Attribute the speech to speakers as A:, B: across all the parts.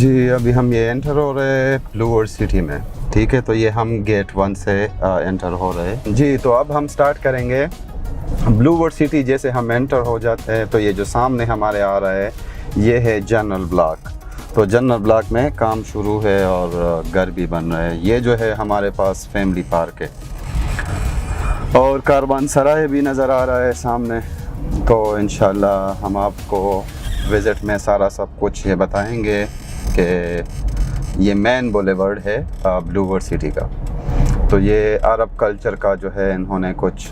A: जी, अभी हम ये एंटर हो रहे हैं ब्लू वर्ल्ड सिटी में। ठीक है, तो ये हम गेट 1 से एंटर हो रहे हैं जी। तो अब हम स्टार्ट करेंगे ब्लू वर्ल्ड सिटी। जैसे हम एंटर हो जाते हैं तो ये जो सामने हमारे आ रहा है ये है जनरल ब्लॉक। तो जनरल ब्लॉक में काम शुरू है और घर भी बन रहे हैं। ये जो है हमारे पास फैमिली पार्क है और कारवान सराय भी नज़र आ रहा है सामने। तो इंशाल्लाह हम आपको विज़िट में सारा सब कुछ ये बताएंगे कि ये मेन बुलेवर्ड है ब्लू वर्ल्ड सिटी का। तो ये अरब कल्चर का जो है इन्होंने कुछ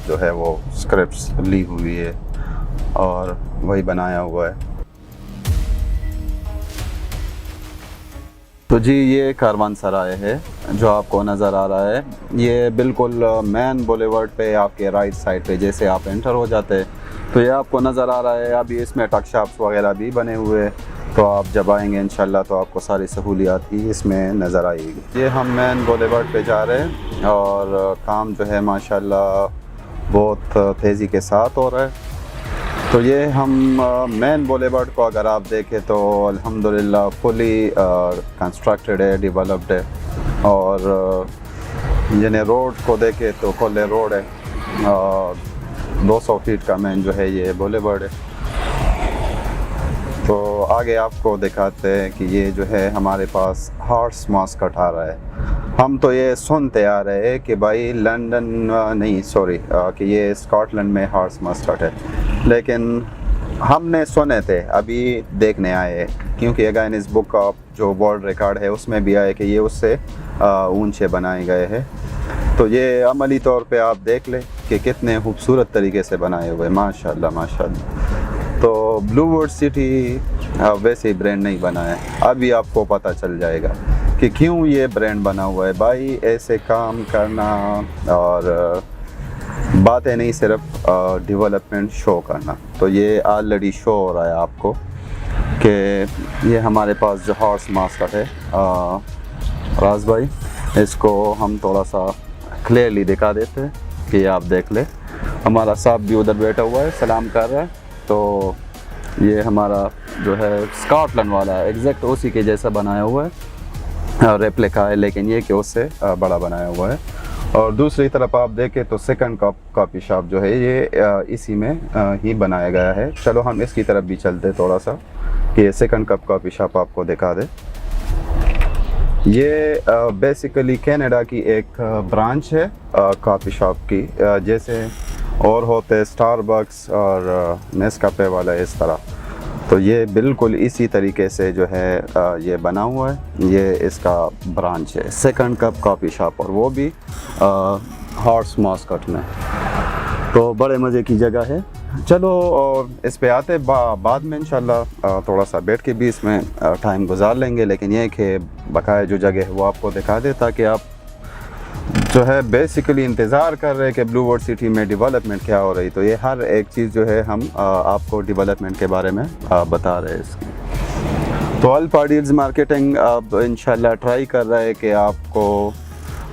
A: जो है वो स्क्रिप्ट्स ली हुई है और वही बनाया हुआ है। तो जी ये कारवान सराय है जो आपको नज़र आ रहा है। ये बिल्कुल मेन बुलेवर्ड पे आपके राइट साइड पे जैसे आप एंटर हो जाते हैं तो ये आपको नज़र आ रहा है। अभी इसमें टक शॉप्स वगैरह भी बने हुए हैं, तो आप जब आएंगे इंशाल्लाह तो आपको सारी सहूलियात ही इसमें नज़र आएगी। ये हम मेन बुलेवर्ड पे जा रहे हैं और काम जो है माशाल्लाह बहुत तेज़ी के साथ हो रहा है। तो ये हम मेन बुलेवर्ड को अगर आप देखें तो अल्हम्दुलिल्लाह फुली कंस्ट्रक्टेड है, डेवलप्ड है। और यानी रोड को देखें तो खुले रोड है और 200 फीट का मेन जो है ये बुलेवर्ड है। तो आगे आपको दिखाते हैं कि ये जो है हमारे पास हॉर्स मस्कट आ रहा है। हम तो ये सुनते आ रहे हैं कि भाई लंदन नहीं सॉरी कि ये स्कॉटलैंड में हॉर्स मस्कट है, लेकिन हमने सुने थे अभी देखने आए क्योंकि अगेन इस बुक का जो वर्ल्ड रिकॉर्ड है उसमें भी आए कि ये उससे ऊंचे बनाए गए हैं। तो ये अमली तौर पे आप देख लें कि कितने खूबसूरत तरीके से बनाए हुए, माशाल्लाह माशाल्लाह। तो ब्लू वर्ल्ड सिटी वैसे ही ब्रांड नहीं बना है, अभी आपको पता चल जाएगा कि क्यों ये ब्रांड बना हुआ है। भाई ऐसे काम करना और बातें नहीं, सिर्फ डेवलपमेंट शो करना। तो ये ऑलरेडी शो हो रहा है आपको कि ये हमारे पास जो हॉर्स मास्कट है राज भाई, इसको हम थोड़ा सा क्लियरली दिखा देते हैं कि आप देख ले। हमारा साहब भी उधर बैठा हुआ है, सलाम कर रहा है। तो ये हमारा जो है स्कॉटलैंड वाला है, एग्जैक्ट उसी के जैसा बनाया हुआ है, रेप्लिका है, लेकिन ये कि उससे बड़ा बनाया हुआ है। और दूसरी तरफ आप देखें तो सेकंड कप कॉफ़ी शॉप जो है ये इसी में ही बनाया गया है। चलो हम इसकी तरफ भी चलते थोड़ा सा कि सेकंड कप कॉफ़ी शॉप आपको दिखा दे। ये बेसिकली कनाडा की एक ब्रांच है कॉफ़ी शॉप की, जैसे और होते स्टारबक्स और नेस्काफे वाला इस तरह। तो ये बिल्कुल इसी तरीके से जो है ये बना हुआ है, ये इसका ब्रांच है सेकंड कप कॉफ़ी शॉप, और वो भी हॉर्स मस्कट में। तो बड़े मज़े की जगह है। चलो और इस पे आते बाद में इंशाल्लाह थोड़ा सा बैठ के भी इसमें टाइम गुजार लेंगे, लेकिन ये कि बकाया जो जगह है वो आपको दिखा दे ताकि आप जो है बेसिकली इंतज़ार कर रहे हैं कि ब्लू वर्ल्ड सिटी में डेवलपमेंट क्या हो रही। तो ये हर एक चीज़ जो है हम आपको डेवलपमेंट के बारे में बता रहे हैं इसकी। तो अल्फा डील्स मार्केटिंग अब इंशाल्लाह ट्राई कर रहा है कि आपको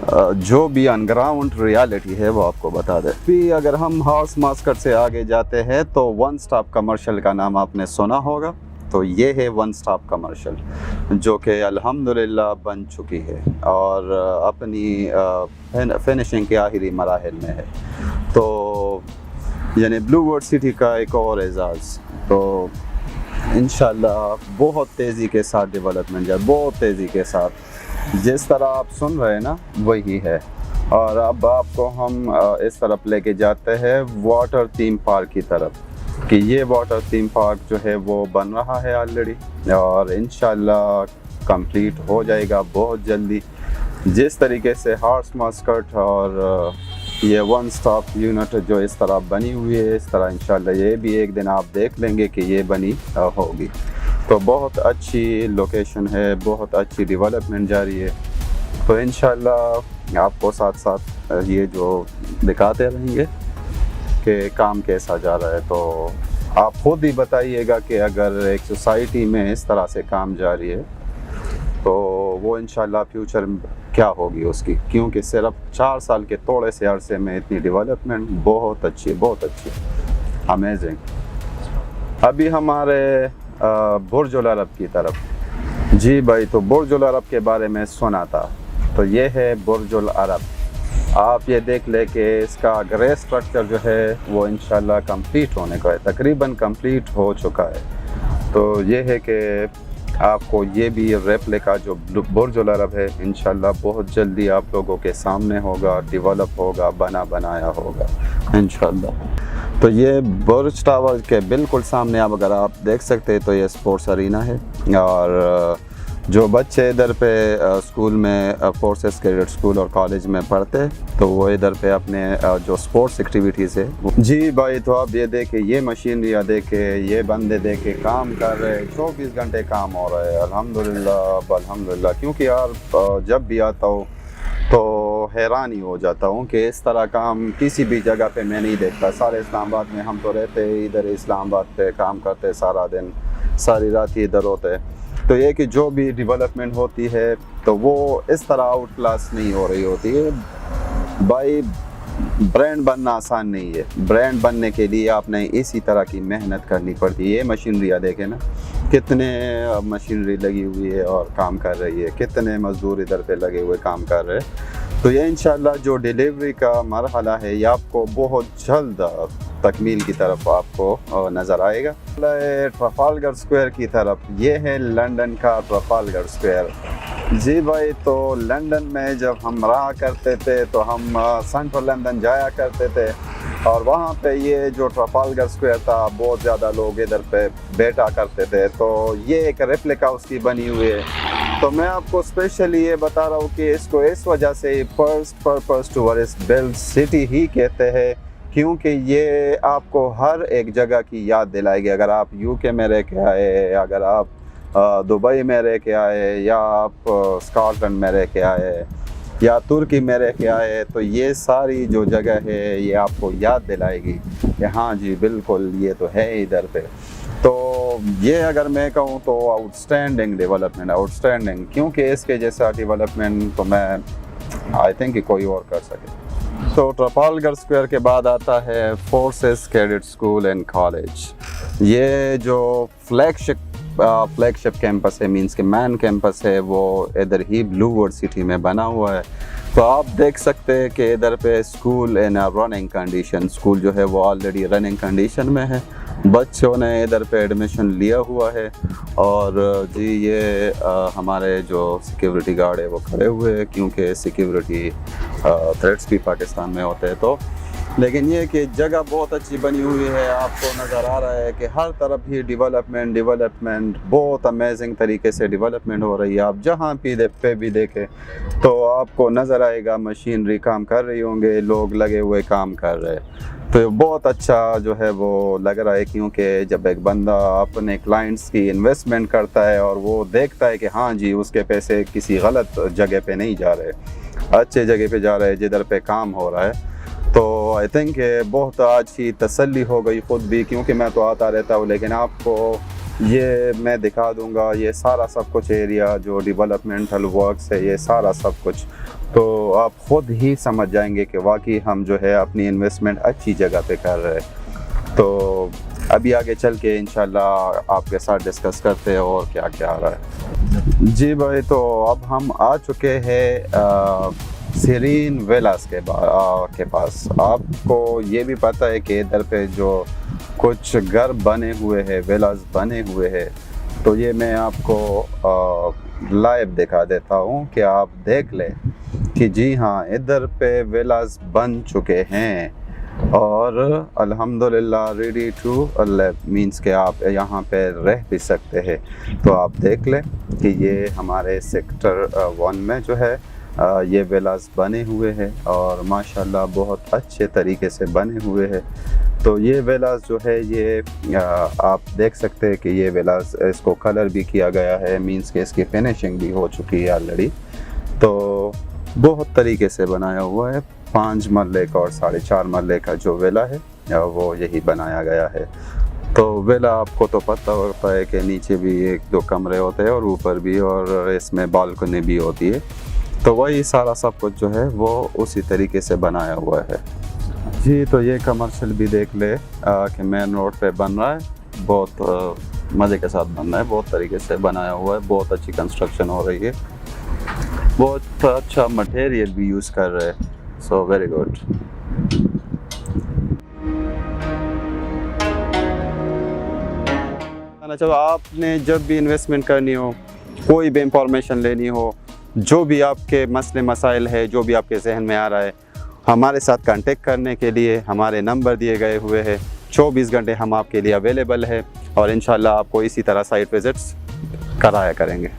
A: जो भी अनग्राउंड रियलिटी है वो आपको बता दे। फिर अगर हम हॉर्स मास्कट से आगे जाते हैं तो वन स्टॉप कमर्शियल का नाम आपने सुना होगा। तो ये है वन स्टॉप कमर्शियल जो कि अल्हम्दुलिल्लाह बन चुकी है और अपनी फिनिशिंग के आखिरी मराहिल में है। तो यानी ब्लू वर्ल्ड सिटी का एक और एजाज़। तो इंशाल्लाह बहुत तेज़ी के साथ डेवलपमेंट जाए, बहुत तेज़ी के साथ, जिस तरह आप सुन रहे हैं ना वही है। और अब आपको हम इस तरफ लेके जाते हैं वाटर थीम पार्क की तरफ कि ये वाटर थीम पार्क जो है वो बन रहा है ऑलरेडी और इंशाल्लाह कंप्लीट हो जाएगा बहुत जल्दी। जिस तरीके से हॉर्स मस्कट और ये वन स्टॉप यूनिट जो इस तरह बनी हुई है, इस तरह इंशाल्लाह ये भी एक दिन आप देख लेंगे कि ये बनी होगी। तो बहुत अच्छी लोकेशन है, बहुत अच्छी डेवलपमेंट जारी है। तो इंशाल्लाह आपको साथ साथ ये जो दिखाते रहेंगे कि काम कैसा जा रहा है। तो आप खुद ही बताइएगा कि अगर एक सोसाइटी में इस तरह से काम जारी है तो वो इंशाल्लाह फ्यूचर क्या होगी उसकी, क्योंकि सिर्फ 4 साल के थोड़े से अरसे में इतनी डेवलपमेंट बहुत अच्छी, बहुत अच्छी, अमेजिंग। अभी हमारे बुर्ज अल अरब की तरफ जी भाई, तो बुर्जुल अरब के बारे में सुना था। तो ये है बुर्जुल अरब। आप ये देख ले कि इसका ग्रे स्ट्रक्चर जो है वो इंशाल्लाह कंप्लीट होने का है, तकरीबन कंप्लीट हो चुका है। तो ये है कि आपको ये भी रेप्लिका जो बुर्जुल अरब है इंशाल्लाह बहुत जल्दी आप लोगों के सामने होगा, डेवलप होगा, बना बनाया होगा इंशाल्लाह। तो ये बुर्ज टावर के बिल्कुल सामने आप अगर आप देख सकते हैं तो ये स्पोर्ट्स अरीना है। और जो बच्चे इधर पे स्कूल में फोर्सेस कैडेट स्कूल और कॉलेज में पढ़ते तो वो इधर पे अपने जो स्पोर्ट्स एक्टिविटीज़ है। जी भाई, तो आप ये देखे, ये मशीनरियाँ देखे, ये बंदे देखे काम कर रहे, 24 घंटे काम हो रहा है। अल्हम्दुलिल्लाह अल्हम्दुलिल्लाह। क्योंकि यार जब भी आता हूँ तो हैरान ही हो जाता हूँ कि इस तरह काम किसी भी जगह पे मैं नहीं देखता। सारे इस्लामाबाद में हम तो रहते इधर, इस्लामाबाद पे काम करते सारा दिन, सारी रात ही इधर होते। तो ये कि जो भी डेवलपमेंट होती है तो वो इस तरह आउट क्लास नहीं हो रही होती है भाई। ब्रांड बनना आसान नहीं है। ब्रांड बनने के लिए आपने इसी तरह की मेहनत करनी पड़ती है। ये मशीनरियाँ देखें ना, कितने मशीनरी लगी हुई है और काम कर रही है, कितने मज़दूर इधर पे लगे हुए काम कर रहे हैं। तो ये इंशाल्लाह जो डिलीवरी का मरहला है ये आपको बहुत जल्द तकमील की तरफ आपको नज़र आएगा। ट्रफालगर स्क्वायर की तरफ, ये है लंदन का ट्रफालगर स्क्वायर। जी भाई, तो लंदन में जब हम रहा करते थे तो हम सेंट्रल लंदन जाया करते थे और वहाँ पे ये जो ट्रफालगर स्क्वायर था बहुत ज़्यादा लोग इधर पे बैठा करते थे। तो ये एक रेप्लिका उसकी बनी हुई है। तो मैं आपको स्पेशली ये बता रहा हूँ कि इसको इस वजह से first purpose tourist build city ही कहते हैं, क्योंकि ये आपको हर एक जगह की याद दिलाएगी। अगर आप यूके में रह के आए, अगर आप दुबई में रह के आए, या आप स्कॉटलैंड में रह के आए, या तुर्की में रह के आए, तो ये सारी जो जगह है ये आपको याद दिलाएगी कि हाँ जी बिल्कुल ये तो है इधर पे। तो ये अगर मैं कहूँ तो आउटस्टैंडिंग डेवलपमेंट, आउटस्टैंडिंग, क्योंकि इसके जैसा डेवलपमेंट तो मैं आई थिंक कि कोई और कर सके। तो ट्रफालगर स्क्वायर के बाद आता है forces cadet school and college. ये जो फ्लैगशिप कैंपस है, मींस के मैन कैंपस है, वो इधर ही ब्लू वर्ड सिटी में बना हुआ है। तो आप देख सकते हैं कि इधर पे स्कूल इन रनिंग कंडीशन, स्कूल जो है वो ऑलरेडी रनिंग कंडीशन में है। बच्चों ने इधर पे एडमिशन लिया हुआ है और जी ये हमारे जो सिक्योरिटी गार्ड है वो खड़े हुए हैं, क्योंकि सिक्योरिटी थ्रेट्स भी पाकिस्तान में होते हैं। तो लेकिन ये कि जगह बहुत अच्छी बनी हुई है, आपको नज़र आ रहा है कि हर तरफ ही डेवलपमेंट बहुत अमेजिंग तरीके से डेवलपमेंट हो रही है। आप जहाँ पे भी देखें तो आपको नज़र आएगा मशीनरी काम कर रही होंगे, लोग लगे हुए काम कर रहे हैं। तो बहुत अच्छा जो है वो लग रहा है, क्योंकि जब एक बंदा अपने क्लाइंट्स की इन्वेस्टमेंट करता है और वो देखता है कि हाँ जी उसके पैसे किसी गलत जगह पे नहीं जा रहे, अच्छे जगह पे जा रहे हैं जिधर पे काम हो रहा है, तो आई थिंक बहुत अच्छी तसल्ली हो गई ख़ुद भी। क्योंकि मैं तो आता रहता हूँ, लेकिन आपको ये मैं दिखा दूंगा ये सारा सब कुछ एरिया जो डेवलपमेंटल वर्क्स है, ये सारा सब कुछ, तो आप ख़ुद ही समझ जाएंगे कि वाकई हम जो है अपनी इन्वेस्टमेंट अच्छी जगह पे कर रहे हैं। तो अभी आगे चल के इंशाल्लाह आपके साथ डिस्कस करते हैं और क्या क्या आ रहा है। जी भाई, तो अब हम आ चुके हैं सीरीन विलास के पास। आपको ये भी पता है कि इधर पे जो कुछ घर बने हुए हैं, विलास बने हुए हैं, तो ये मैं आपको लाइव दिखा देता हूँ कि आप देख लें कि जी हाँ इधर पे विलास बन चुके हैं और अल्हम्दुलिल्लाह रेडी टू लिव, मीन्स के आप यहाँ पे रह भी सकते हैं। तो आप देख लें कि ये हमारे सेक्टर 1 में जो है ये विलास बने हुए हैं और माशाल्लाह बहुत अच्छे तरीके से बने हुए हैं। तो ये विलास जो है ये आप देख सकते हैं कि ये विलास, इसको कलर भी किया गया है, मींस के इसकी फिनिशिंग भी हो चुकी है ऑलरेडी। तो बहुत तरीके से बनाया हुआ है। 5 मरले का और 4.5 मरले का जो विला है वो यही बनाया गया है। तो विला आपको तो पता होता है कि नीचे भी 1-2 कमरे होते हैं और ऊपर भी, और इसमें बालकनी भी होती है। तो वही सारा सब कुछ जो है वो उसी तरीके से बनाया हुआ है। जी, तो ये कमर्शियल भी देख ले कि मेन रोड पे बन रहा है, बहुत मज़े के साथ बन रहा है, बहुत तरीके से बनाया हुआ है, बहुत अच्छी कंस्ट्रक्शन हो रही है, बहुत अच्छा मटेरियल भी यूज़ कर रहे हैं, सो वेरी गुड। जब आपने जब भी इन्वेस्टमेंट करनी हो, कोई भी इंफॉर्मेशन लेनी हो, जो भी आपके मसले मसाइल है, जो भी आपके जहन में आ रहा है, हमारे साथ कांटेक्ट करने के लिए हमारे नंबर दिए गए हुए हैं। 24 घंटे हम आपके लिए अवेलेबल है और इंशाल्लाह आपको इसी तरह साइट विज़िट्स कराया करेंगे।